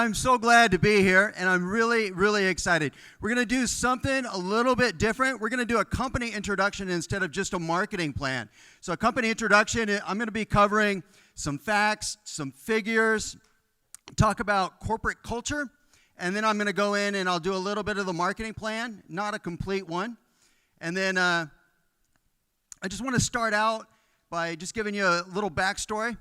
I'm so glad to be here, and I'm really, really excited. We're going to do something a little bit different. We're going to do a company introduction instead of just a marketing plan. So a company introduction, I'm going to be covering some facts, some figures, talk about corporate culture, and then I'm going to go in and I'll do a little bit of the marketing plan, not a complete one. And then I just want to start out by just giving you a little backstory.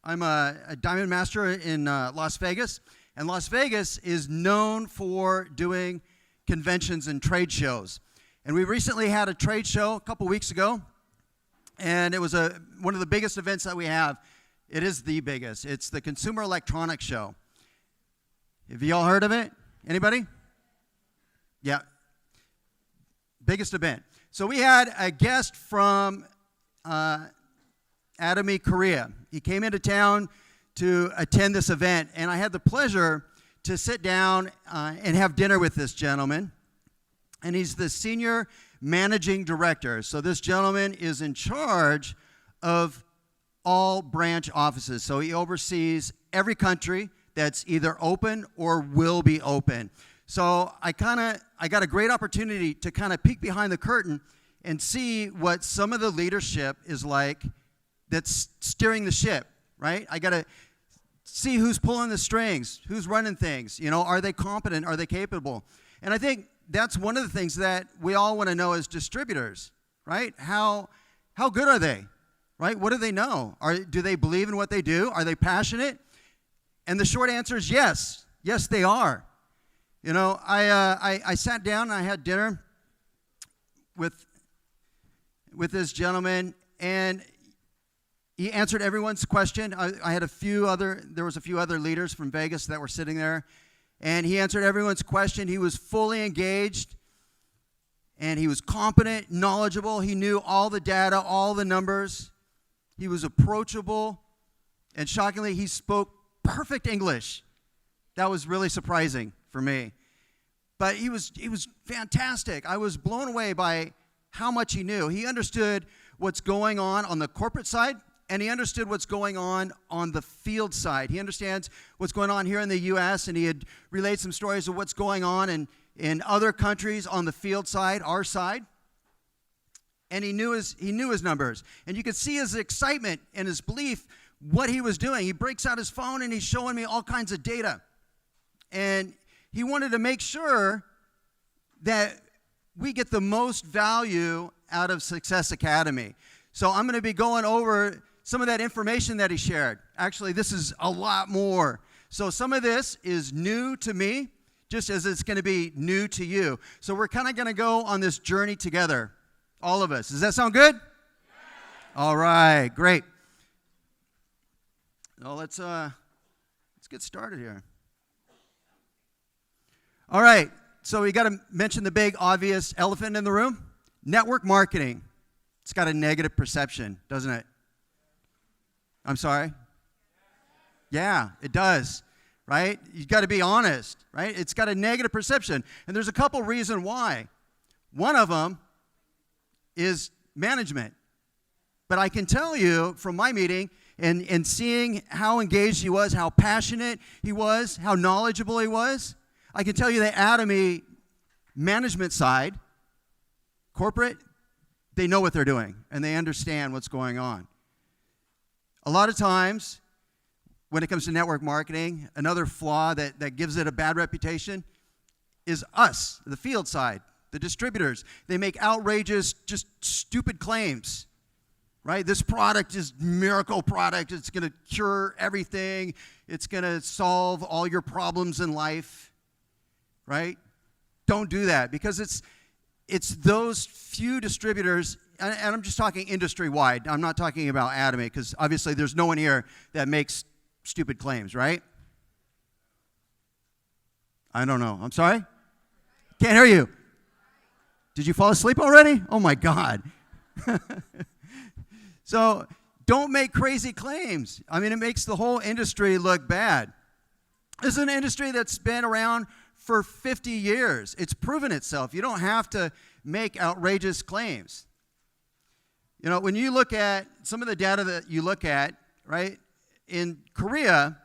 I'm a diamond master in Las Vegas, and Las Vegas is known for doing conventions and trade shows. And we recently had a trade show a couple weeks ago, and it was one of the biggest events that we have. It is the biggest. It's the Consumer Electronics Show. Have you all heard of it? Anybody? Yeah. Biggest event. So we had a guest from Atomy, Korea. He came into town to attend this event, and I had the pleasure to sit down and have dinner with this gentleman. And he's the senior managing director. So this gentleman is in charge of all branch offices. So he oversees every country that's either open or will be open. So I got a great opportunity to kind of peek behind the curtain and see what some of the leadership is like that's steering the ship, right? I got to see who's pulling the strings, who's running things. You know, are they competent? Are they capable? And I think that's one of the things that we all want to know as distributors, right? How good are they, right? What do they know? Do they believe in what they do? Are they passionate? And the short answer is yes. Yes, they are. You know, I sat down and I had dinner with this gentleman, and he answered everyone's question. There was a few other leaders from Vegas that were sitting there, and he answered everyone's question. He was fully engaged, and he was competent, knowledgeable. He knew all the data, all the numbers. He was approachable, and shockingly, he spoke perfect English. That was really surprising for me. But he was fantastic. I was blown away by how much he knew. He understood what's going on the corporate side, and he understood what's going on the field side. He understands what's going on here in the U.S., and he had relayed some stories of what's going on in other countries on the field side, our side. And he knew his numbers. And you could see his excitement and his belief, what he was doing. He breaks out his phone, and he's showing me all kinds of data. And he wanted to make sure that we get the most value out of Success Academy. So I'm going to be going over some of that information that he shared. Actually, this is a lot more. So some of this is new to me, just as it's going to be new to you. So we're kind of going to go on this journey together, all of us. Does that sound good? Yeah. All right, great. Well, let's get started here. All right, so we got to mention the big obvious elephant in the room. Network marketing. It's got a negative perception, doesn't it? I'm sorry? Yeah, it does, right? You've got to be honest, right? It's got a negative perception, and there's a couple reasons why. One of them is management. But I can tell you from my meeting and seeing how engaged he was, how passionate he was, how knowledgeable he was, I can tell you that Atomy management side, corporate, they know what they're doing, and they understand what's going on. A lot of times, when it comes to network marketing, another flaw that gives it a bad reputation is us, the field side, the distributors. They make outrageous, just stupid claims, right? This product is miracle product. It's going to cure everything. It's going to solve all your problems in life, right? Don't do that, because it's those few distributors, and I'm just talking industry-wide. I'm not talking about Atomy, because obviously there's no one here that makes stupid claims, right? I don't know. I'm sorry? Can't hear you. Did you fall asleep already? Oh, my God. So don't make crazy claims. I mean, it makes the whole industry look bad. This is an industry that's been around for 50 years. It's proven itself. You don't have to make outrageous claims. You know, when you look at some of the data that you look at, right, in Korea,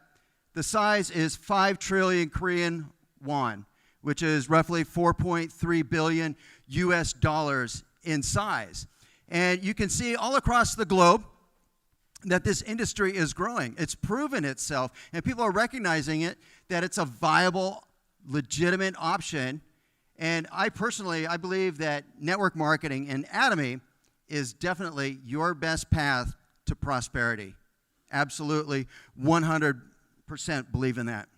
The size is 5 trillion Korean won, which is roughly 4.3 billion US dollars in size. And you can see all across the globe that this industry is growing. It's proven itself, and people are recognizing it, that it's a viable, legitimate option. And I believe that network marketing and Atomy is definitely your best path to prosperity. Absolutely, 100% believe in that.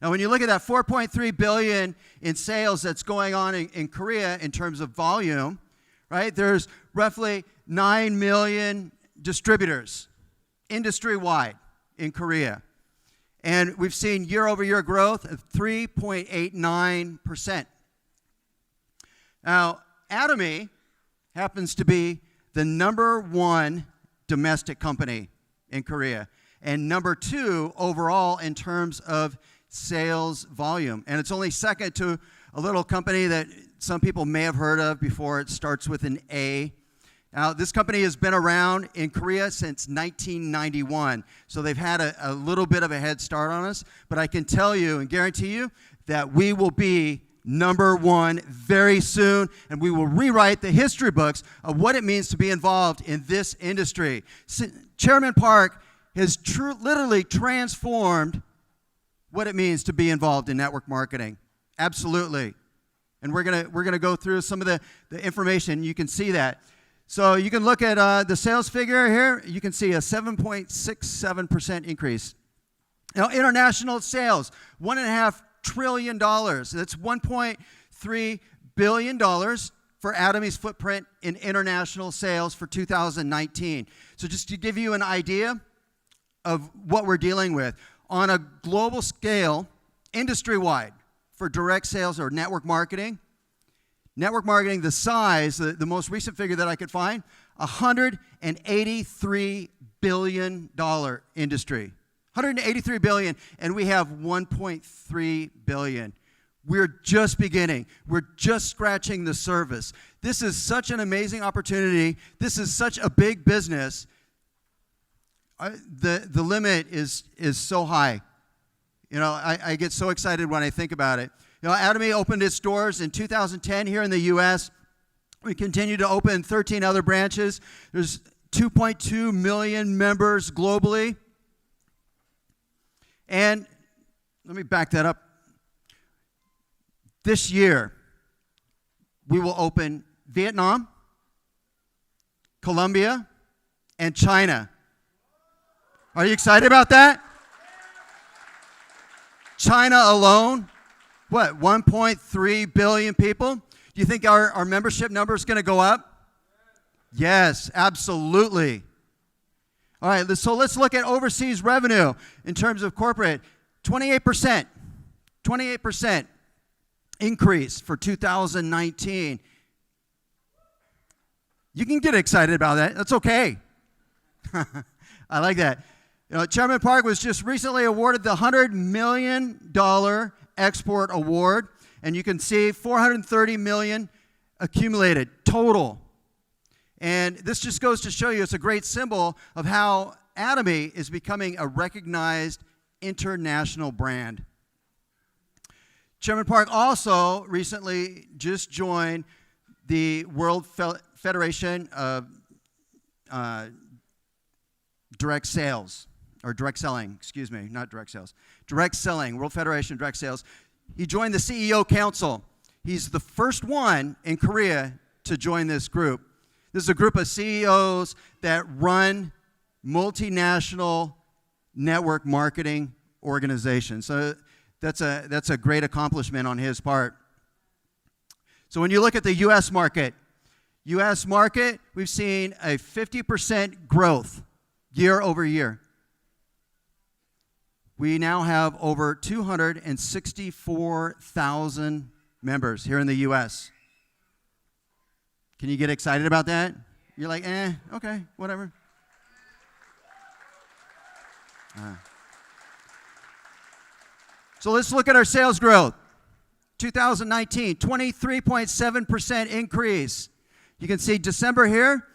Now, when you look at that 4.3 billion in sales that's going on in Korea in terms of volume, right? There's roughly 9 million distributors industry-wide in Korea. And we've seen year-over-year growth of 3.89%. Now, Atomy happens to be the #1 domestic company in Korea and #2 overall in terms of sales volume. And it's only second to a little company that some people may have heard of before. It starts with an A. Now, this company has been around in Korea since 1991, so they've had a little bit of a head start on us, but I can tell you and guarantee you that we will be #1 very soon, and we will rewrite the history books of what it means to be involved in this industry. Chairman Park has literally transformed what it means to be involved in network marketing. Absolutely. And we're gonna go through some of the information. You can see that. So you can look at the sales figure here. You can see a 7.67% increase. Now, international sales, $1.5 trillion. That's $1.3 billion for Atomy's footprint in international sales for 2019. So just to give you an idea of what we're dealing with, on a global scale, industry-wide, for direct sales or network marketing, the size, the most recent figure that I could find, $183 billion industry. $183 billion, and we have $1.3 billion. We're just beginning. We're just scratching the surface. This is such an amazing opportunity. This is such a big business. The limit is so high. You know, I get so excited when I think about it. You know, Atomy opened its doors in 2010 here in the U.S. We continue to open 13 other branches. There's 2.2 million members globally. And let me back that up. This year, we will open Vietnam, Colombia, and China. Are you excited about that? China alone, what, 1.3 billion people? Do you think our membership number is going to go up? Yes, absolutely. All right, so let's look at overseas revenue in terms of corporate. 28% increase for 2019. You can get excited about that. That's okay. I like that. You know, Chairman Park was just recently awarded the $100 million export award, and you can see $430 million accumulated total. And this just goes to show you it's a great symbol of how Atomy is becoming a recognized international brand. Chairman Park also recently just joined the World Federation of Direct Sales, or Direct Selling, excuse me, not Direct Sales. Direct Selling, World Federation of Direct Sales. He joined the CEO Council. He's the first one in Korea to join this group. This is a group of CEOs that run multinational network marketing organizations. So that's a great accomplishment on his part. So when you look at the U.S. market, we've seen a 50% growth year over year. We now have over 264,000 members here in the U.S. Can you get excited about that? You're like, okay, whatever. So let's look at our sales growth. 2019, 23.7% increase. You can see December here,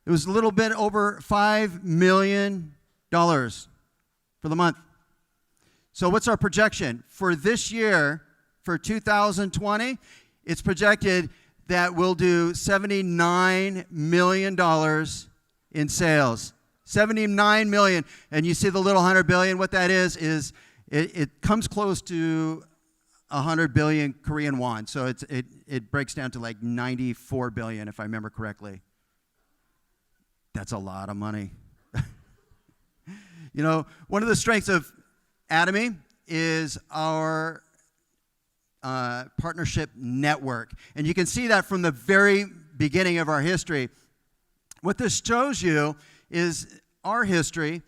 it was a little bit over $5 million for the month. So what's our projection? For this year, for 2020, it's projected that we'll do $79 million in sales. 79 million. And you see the little 100 billion, what that is it comes close to 100 billion Korean won. So it breaks down to like 94 billion, if I remember correctly. That's a lot of money. You know, one of the strengths of Atomy is our partnership network. And you can see that from the very beginning of our history. What this shows you is our history.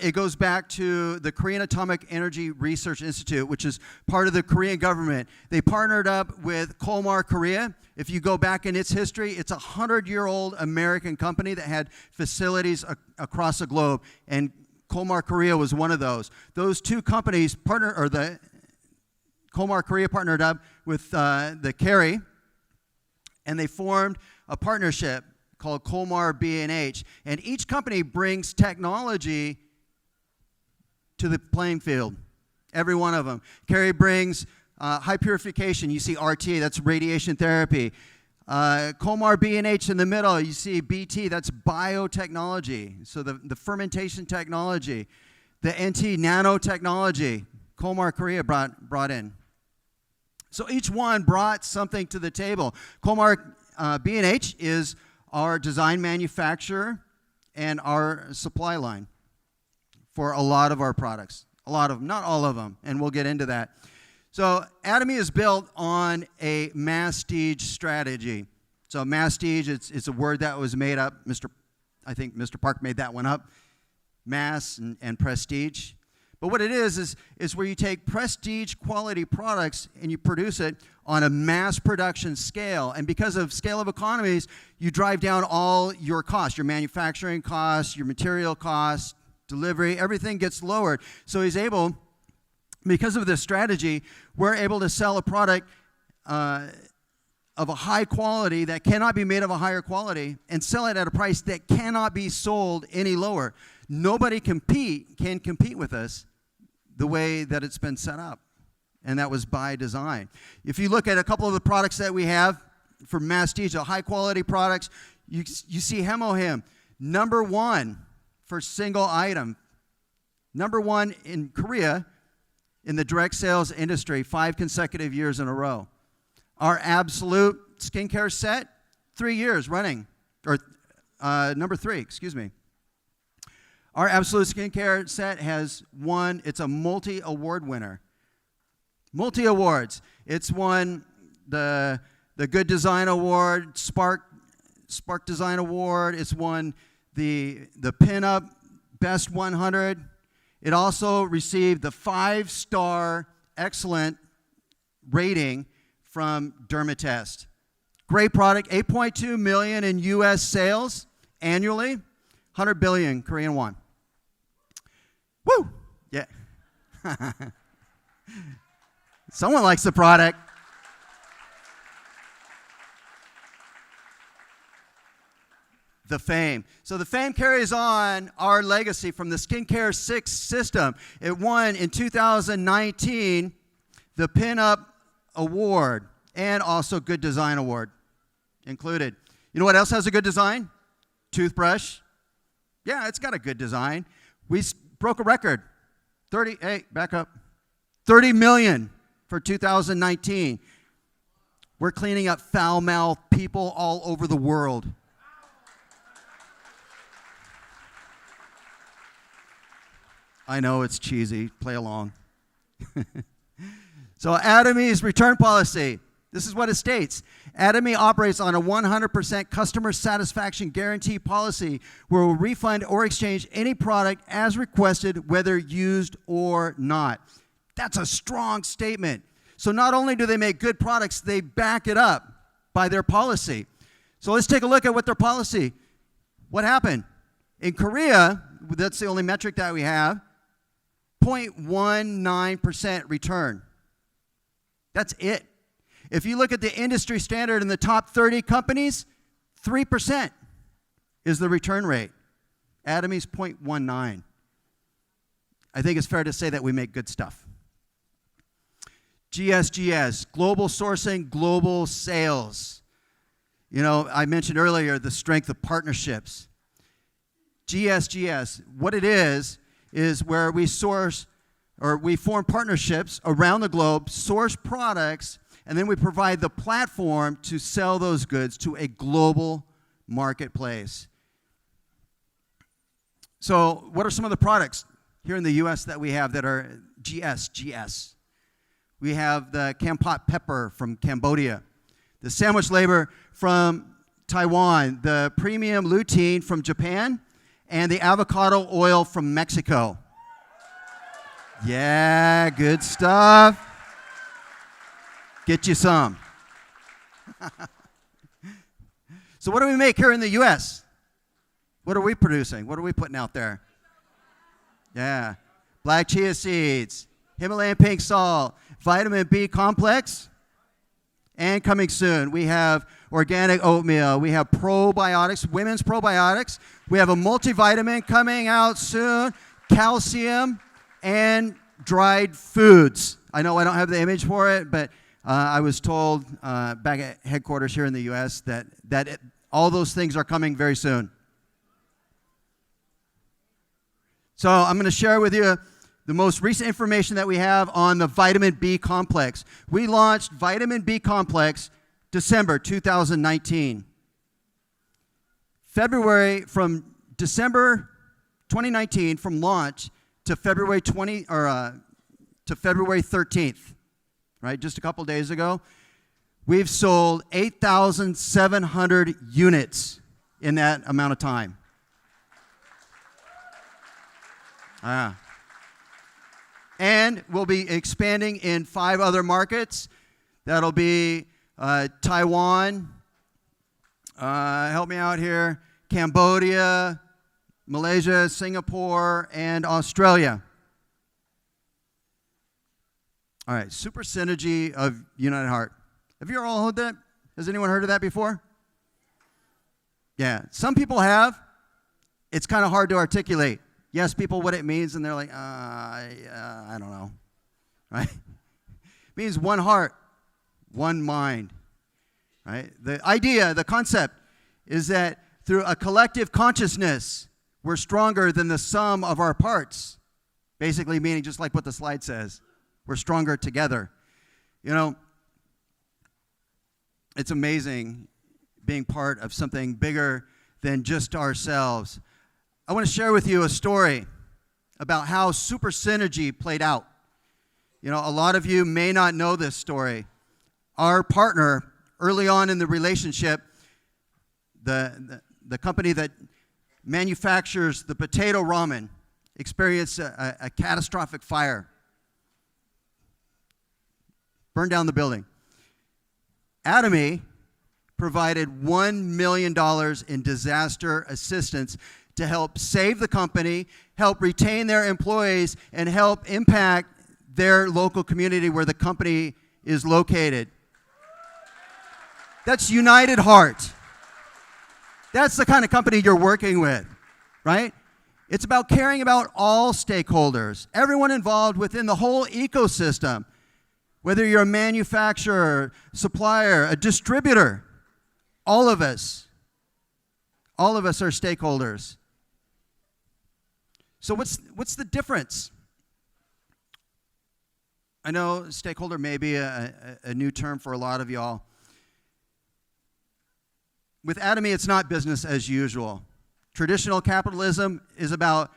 It goes back to the Korean Atomic Energy Research Institute, which is part of the Korean government. They partnered up with Kolmar Korea. If you go back in its history, it's a 100-year-old American company that had facilities across the globe, and Kolmar Korea was one of those. Those two companies Kolmar Korea partnered up with the Kerry, and they formed a partnership called Kolmar B&H. And each company brings technology to the playing field, every one of them. Kerry brings high purification. You see RT, that's radiation therapy. Kolmar B&H in the middle, you see BT, that's biotechnology. So the fermentation technology. The NT nanotechnology, Kolmar Korea brought in. So each one brought something to the table. Kolmar B&H is our design manufacturer and our supply line for a lot of our products. A lot of them, not all of them, and we'll get into that. So Atomy is built on a masstige strategy. So masstige, it's a word that was made up. I think Mr. Park made that one up. Mass and prestige. But what it is where you take prestige quality products and you produce it on a mass production scale. And because of scale of economies, you drive down all your costs, your manufacturing costs, your material costs, delivery, everything gets lowered. So he's able, because of this strategy, we're able to sell a product of a high quality that cannot be made of a higher quality and sell it at a price that cannot be sold any lower. Nobody can compete with us the way that it's been set up, and that was by design. If you look at a couple of the products that we have for masstige, high-quality products, you see Hemohim, number one for single item. Number one in Korea in the direct sales industry, 5 consecutive years in a row. Our Absolute skincare set, 3 years running, or number 3, excuse me. Our Absolute skincare set has won, it's a multi-award winner. Multi-awards. It's won the Good Design Award, Spark Design Award. It's won the Pinup Best 100. It also received the 5-star excellent rating from Dermatest. Great product, 8.2 million in U.S. sales annually, 100 billion Korean won. Woo! Yeah. Someone likes the product. The fame. So the fame carries on our legacy from the Skincare 6 system. It won in 2019 the Pinup Award and also Good Design Award included. You know what else has a good design? Toothbrush. Yeah, it's got a good design. We broke a record. 30 million for 2019. We're cleaning up foul-mouthed people all over the world. I know it's cheesy. Play along. So Atomy's return policy. This is what it states. Atomy operates on a 100% customer satisfaction guarantee policy where we'll refund or exchange any product as requested, whether used or not. That's a strong statement. So not only do they make good products, they back it up by their policy. So let's take a look at what their policy. What happened? In Korea, that's the only metric that we have, 0.19% return. That's it. If you look at the industry standard in the top 30 companies, 3% is the return rate. Atomy's 0.19. I think it's fair to say that we make good stuff. GSGS, global sourcing, global sales. You know, I mentioned earlier the strength of partnerships. GSGS, what it is where we source or we form partnerships around the globe, source products, and then we provide the platform to sell those goods to a global marketplace. So what are some of the products here in the U.S. that we have that are GS? We have the Kampot pepper from Cambodia, the sandwich labor from Taiwan, the premium lutein from Japan, and the avocado oil from Mexico. Yeah, good stuff. Get you some. So what do we make here in the U.S.? What are we producing? What are we putting out there? Yeah, black chia seeds, Himalayan pink salt, vitamin B complex, and coming soon, we have organic oatmeal. We have probiotics, women's probiotics. We have a multivitamin coming out soon, calcium, and dried foods. I know I don't have the image for it, but I was told back at headquarters here in the U.S. that all those things are coming very soon. So I'm going to share with you the most recent information that we have on the vitamin B complex. We launched vitamin B complex December 2019. From December 2019 from launch to February 13th, right? Just a couple days ago, we've sold 8,700 units in that amount of time. And we'll be expanding in 5 other markets. That'll be Taiwan, help me out here, Cambodia, Malaysia, Singapore, and Australia. All right, super synergy of United Heart. Have you all heard that? Has anyone heard of that before? Yeah, some people have. It's kind of hard to articulate. You ask people what it means, and they're like, I don't know, right? It means one heart, one mind, right? The idea, the concept is that through a collective consciousness, we're stronger than the sum of our parts. Basically meaning just like what the slide says, we're stronger together. You know, it's amazing being part of something bigger than just ourselves. I want to share with you a story about how super synergy played out. You know, a lot of you may not know this story. Our partner, early on in the relationship, the company that manufactures the potato ramen, experienced a catastrophic fire. Burned down the building. Atomy provided $1 million in disaster assistance to help save the company, help retain their employees, and help impact their local community where the company is located. That's United Heart. That's the kind of company you're working with, right? It's about caring about all stakeholders, everyone involved within the whole ecosystem, whether you're a manufacturer, supplier, a distributor, all of us are stakeholders. So what's the difference? I know stakeholder may be a new term for a lot of y'all. With Atomy, it's not business as usual. Traditional capitalism is about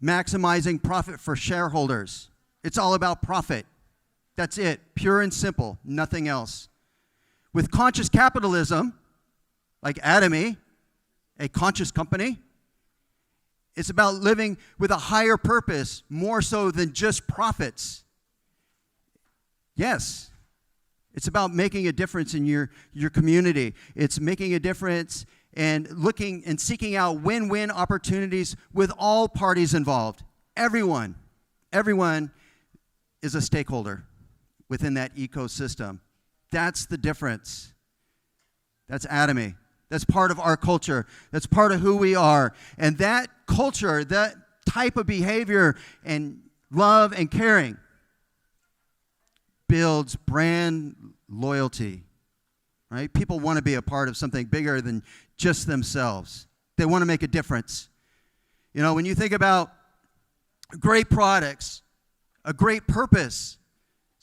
maximizing profit for shareholders. It's all about profit. That's it, pure and simple, nothing else. With conscious capitalism, like Atomy, a conscious company, it's about living with a higher purpose, more so than just profits. Yes, it's about making a difference in your community. It's making a difference and looking and seeking out win-win opportunities with all parties involved. Everyone is a stakeholder within that ecosystem. That's the difference. That's Atomy. That's part of our culture. That's part of who we are. And that culture, that type of behavior and love and caring builds brand loyalty, right? People want to be a part of something bigger than just themselves. They want to make a difference. You know, when you think about great products, a great purpose,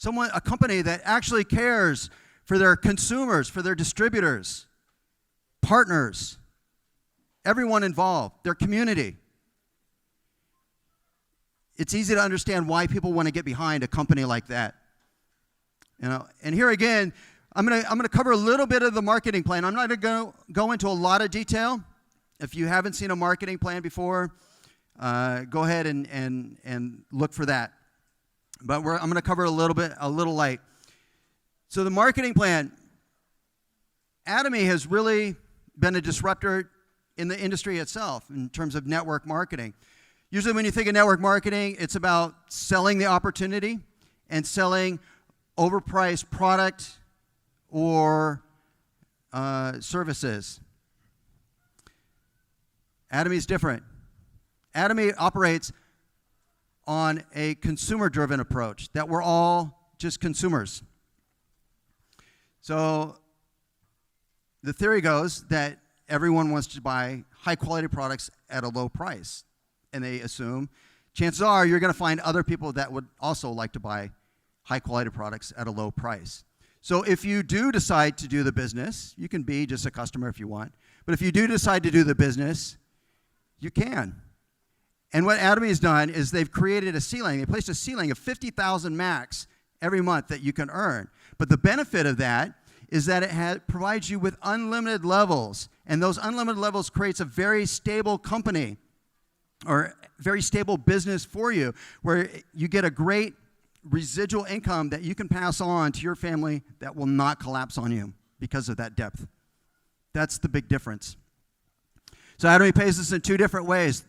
a company that actually cares for their consumers, for their distributors, partners, everyone involved, their community. It's easy to understand why people want to get behind a company like that. You know, and here again, I'm gonna cover a little bit of the marketing plan. I'm not gonna go into a lot of detail. If you haven't seen a marketing plan before, go ahead and look for that. But I'm going to cover a little light. So the marketing plan, Atomy has really been a disruptor in the industry itself in terms of network marketing. Usually when you think of network marketing, it's about selling the opportunity and selling overpriced product or services. Atomy is different. Atomy operates on a consumer-driven approach, that we're all just consumers. So the theory goes that everyone wants to buy high-quality products at a low price, and they assume chances are you're going to find other people that would also like to buy high-quality products at a low price. So if you do decide to do the business, you can be just a customer if you want, but if you do decide to do the business, you can. And what Atomy has done is they've created a ceiling. They placed a ceiling of 50,000 max every month that you can earn. But the benefit of that is that it provides you with unlimited levels. And those unlimited levels creates a very stable company or very stable business for you where you get a great residual income that you can pass on to your family that will not collapse on you because of that depth. That's the big difference. So Atomy pays us in two different ways.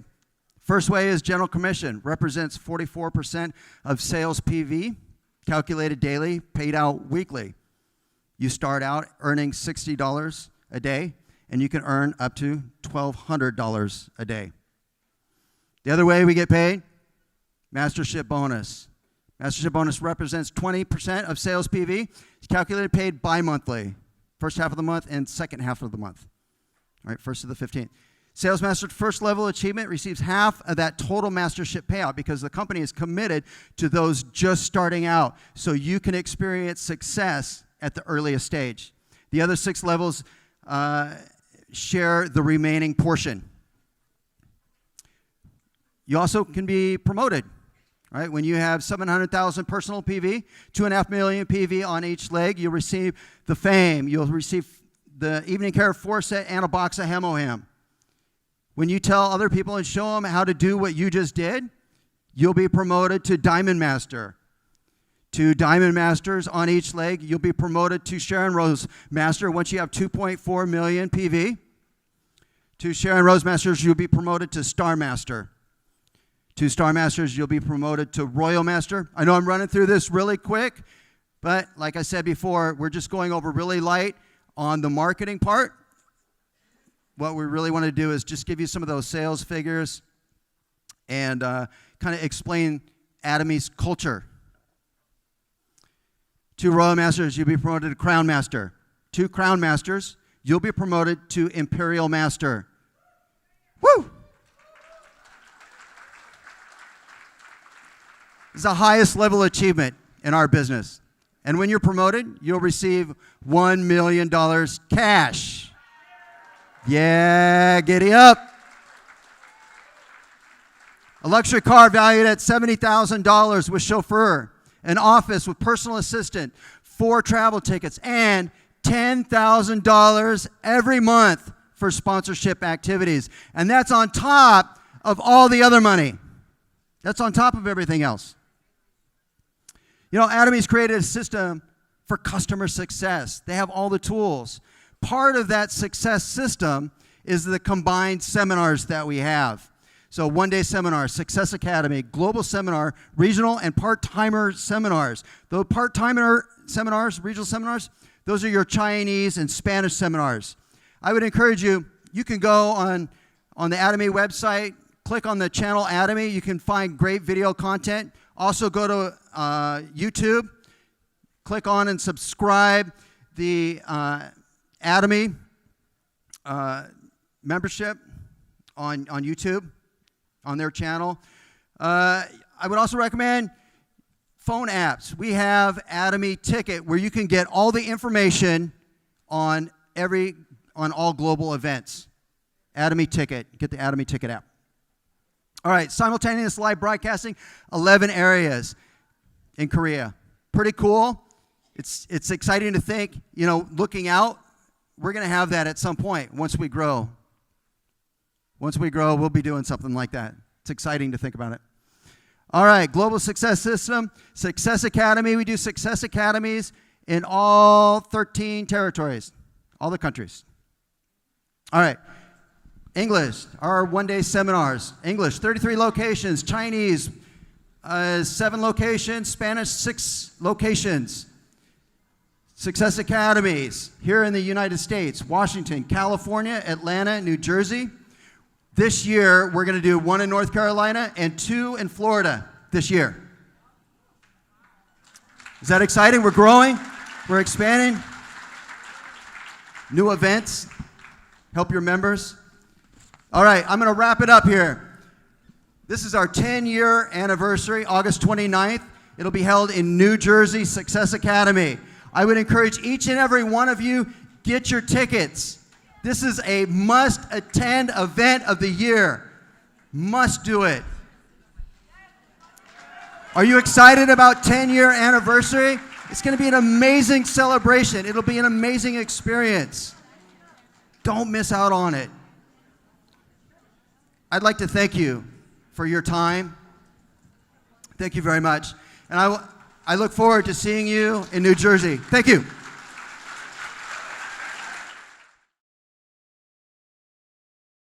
First way is general commission, represents 44% of sales PV, calculated daily, paid out weekly. You start out earning $60 a day, and you can earn up to $1,200 a day. The other way we get paid, mastership bonus. Mastership bonus represents 20% of sales PV. It's calculated, paid bi-monthly, first half of the month and second half of the month. All right, first to the 15th. Sales Master first level achievement receives half of that total mastership payout because the company is committed to those just starting out so you can experience success at the earliest stage. The other 6 levels share the remaining portion. You also can be promoted, right? When you have 700,000 personal PV, 2.5 million PV on each leg, you'll receive the fame. You'll receive the evening care 4-set and a box of Hemoham. When you tell other people and show them how to do what you just did, you'll be promoted to Diamond Master. 2 Diamond Masters on each leg, you'll be promoted to Sharon Rose Master once you have 2.4 million PV. 2 Sharon Rose Masters, you'll be promoted to Star Master. 2 Star Masters, you'll be promoted to Royal Master. I know I'm running through this really quick, but like I said before, we're just going over really light on the marketing part. What we really want to do is just give you some of those sales figures and kind of explain Atomy's culture. 2 Royal Masters, you'll be promoted to Crown Master. 2 Crown Masters, you'll be promoted to Imperial Master. Woo! This is the highest level achievement in our business. And when you're promoted, you'll receive $1 million cash. Yeah, giddy up. A luxury car valued at $70,000 with chauffeur, an office with personal assistant, 4 travel tickets, and $10,000 every month for sponsorship activities. And that's on top of all the other money. That's on top of everything else. You know, Atomy's created a system for customer success. They have all the tools. Part of that success system is the combined seminars that we have. So one-day seminars, Success Academy, global seminar, regional and part-timer seminars. Those part-timer seminars, regional seminars, those are your Chinese and Spanish seminars. I would encourage you, you can go on the Atomy website, click on the channel Atomy. You can find great video content. Also go to YouTube. Click on and subscribe the Atomy membership on YouTube, on their channel. I would also recommend phone apps. We have Atomy Ticket, where you can get all the information on all global events. Atomy Ticket. Get the Atomy Ticket app. All right, simultaneous live broadcasting, 11 areas in Korea. Pretty cool. It's exciting to think, looking out, we're going to have that at some point once we grow. Once we grow, we'll be doing something like that. It's exciting to think about it. All right, Global Success System, Success Academy. We do Success Academies in all 13 territories, all the countries. All right, English, our one-day seminars. English, 33 locations. Chinese, 7 locations. Spanish, 6 locations. Success Academies here in the United States, Washington, California, Atlanta, New Jersey. This year, we're going to do 1 in North Carolina and 2 in Florida this year. Is that exciting? We're growing. We're expanding. New events. Help your members. All right, I'm going to wrap it up here. This is our 10-year anniversary, August 29th. It'll be held in New Jersey, Success Academy. I would encourage each and every one of you, get your tickets. This is a must-attend event of the year. Must do it. Are you excited about 10-year anniversary? It's going to be an amazing celebration. It'll be an amazing experience. Don't miss out on it. I'd like to thank you for your time. Thank you very much. And I look forward to seeing you in New Jersey. Thank you.